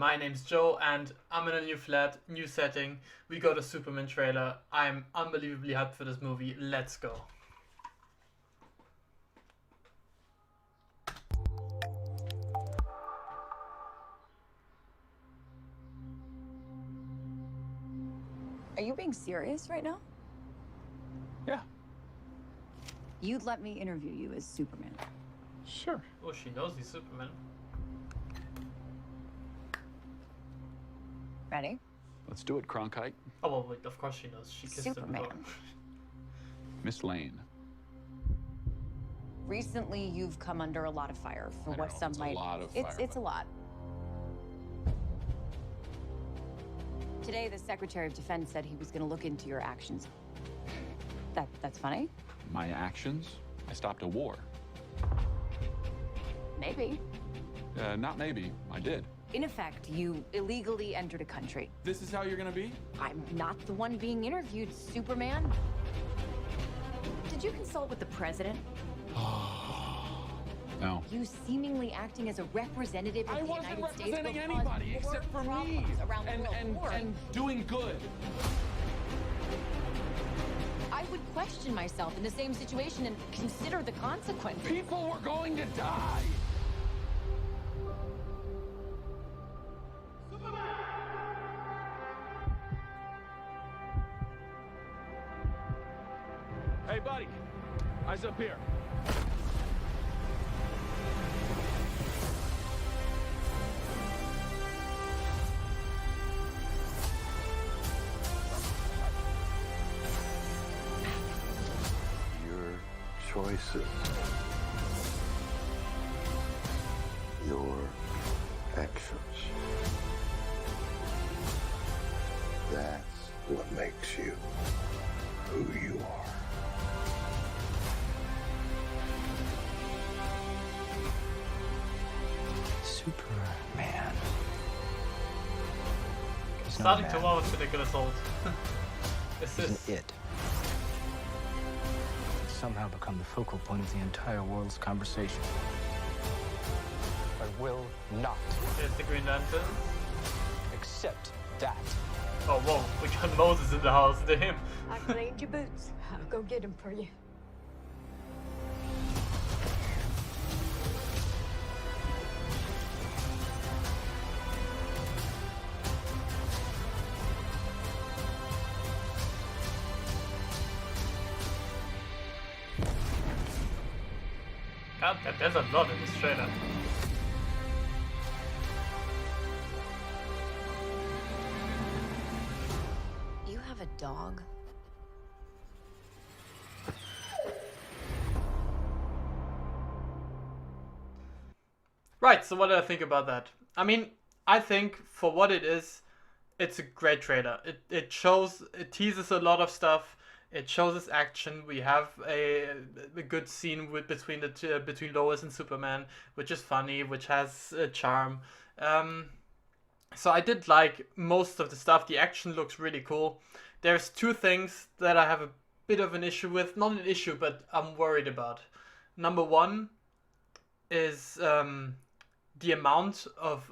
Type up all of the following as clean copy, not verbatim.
my name's Joe, and I'm in a new flat, new setting. We got a Superman trailer. I'm unbelievably hyped for this movie. Let's go. Are you being serious right now? Yeah, You'd let me interview you as Superman. sure. Oh, she knows he's Superman. Ready? Let's do it, Cronkite. Oh, well, wait, of course she knows. She kissed him Superman. before. Miss Lane. Recently, you've come under a lot of fire for I don't what know if some it's a might. lot of it's fire, it's a but- lot. Today, the Secretary of Defense said he was going to look into your actions. That's funny. My actions? I stopped a war. Maybe. Not maybe. I did. In effect, you illegally entered a country. This is how you're gonna be? I'm not the one being interviewed, Superman. Did you consult with the president? No. You seemingly acting as a representative of I the wasn't United States representing will anybody cause more except for me. problems around the world. And, More. and doing good. I would question myself in the same situation and consider the consequences. People were going to die. Hey, buddy. Eyes up here. Your choices, your actions. That's what makes you who you are. Superman. He's not Starting a to man. wow, it's ridiculous old. This He's is. an it. It's somehow become the focal point of the entire world's conversation. I will not There's the Green Lantern. accept that. Oh, whoa, we got Moses in the house. To him. I cleaned your boots. I'll go get them for you. God, there's a lot in this trailer. You have a dog? Right, so what do I think about that? I mean, I think for what it is, it's a great trailer. It teases a lot of stuff. It shows us action. We have a good scene between Lois and Superman, which is funny, which has a charm. So I did like most of the stuff. The action looks really cool. There's two things that I have a bit of an issue with. Not an issue, but I'm worried about. Number one is the amount of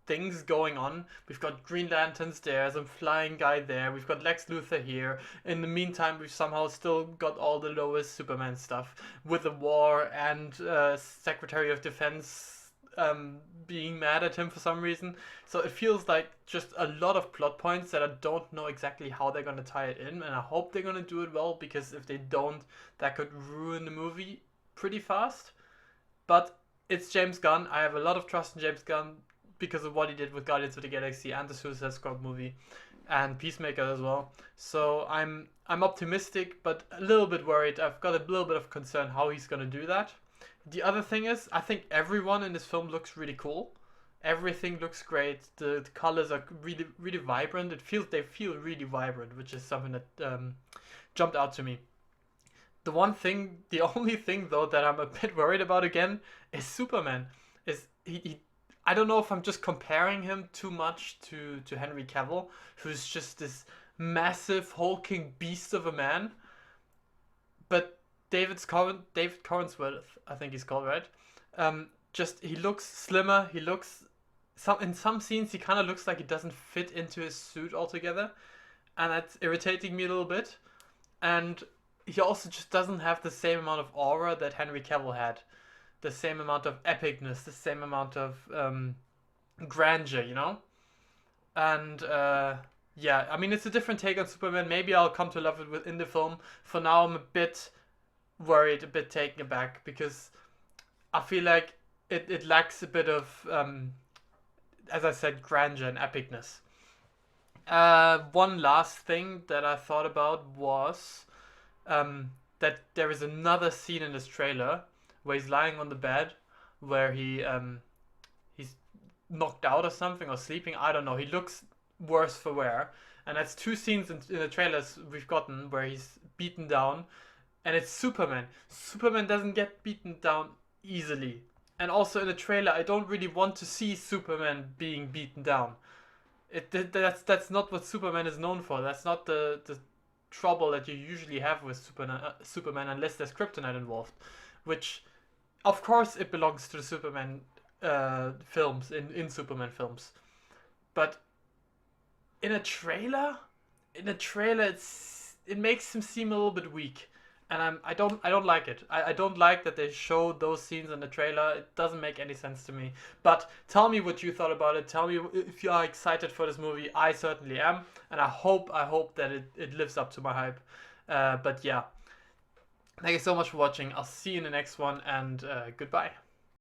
things going on. We've got Green Lanterns there, some flying guy there. We've got Lex Luthor here. In the meantime, we've somehow still got all the Lois Superman stuff with the war and Secretary of Defense being mad at him for some reason. So it feels like just a lot of plot points that I don't know exactly how they're going to tie it in, and I hope they're going to do it well, because if they don't, that could ruin the movie pretty fast. But it's James Gunn. I have a lot of trust in James Gunn because of what he did with Guardians of the Galaxy and the Suicide Squad movie and Peacemaker as well. So I'm optimistic, but a little bit worried. I've got a little bit of concern how he's gonna do that. The other thing is, I think everyone in this film looks really cool. Everything looks great. The colors are really, really vibrant. They feel really vibrant, which is something that jumped out to me. The only thing though that I'm a bit worried about again is Superman. Is he I don't know if I'm just comparing him too much to Henry Cavill, who's just this massive hulking beast of a man. But David Cornsworth, I think he's called, right? Just he looks slimmer. He looks in some scenes he kind of looks like he doesn't fit into his suit altogether, and that's irritating me a little bit. And he also just doesn't have the same amount of aura that Henry Cavill had, the same amount of epicness, the same amount of grandeur, you know. And yeah, I mean, it's a different take on Superman. Maybe I'll come to love it within the film. For now, I'm a bit worried, a bit taken aback, because I feel like it lacks a bit of, as I said, grandeur and epicness. One last thing that I thought about was that there is another scene in this trailer where he's lying on the bed, where he's knocked out or something, or sleeping. I don't know. He looks worse for wear, and that's two scenes in the trailers we've gotten where he's beaten down, and it's Superman. Superman doesn't get beaten down easily, and also in the trailer I don't really want to see Superman being beaten down. That's not what Superman is known for. That's not the trouble that you usually have with Superman unless there's kryptonite involved, which of course it belongs to the Superman films, in Superman films. But in a trailer, it makes him seem a little bit weak, and I don't like it. I don't like that they show those scenes in the trailer. It doesn't make any sense to me. But tell me what you thought about it. Tell me if you are excited for this movie. I certainly am, and I hope that it lives up to my hype. But yeah, thank you so much for watching. I'll see you in the next one, and goodbye.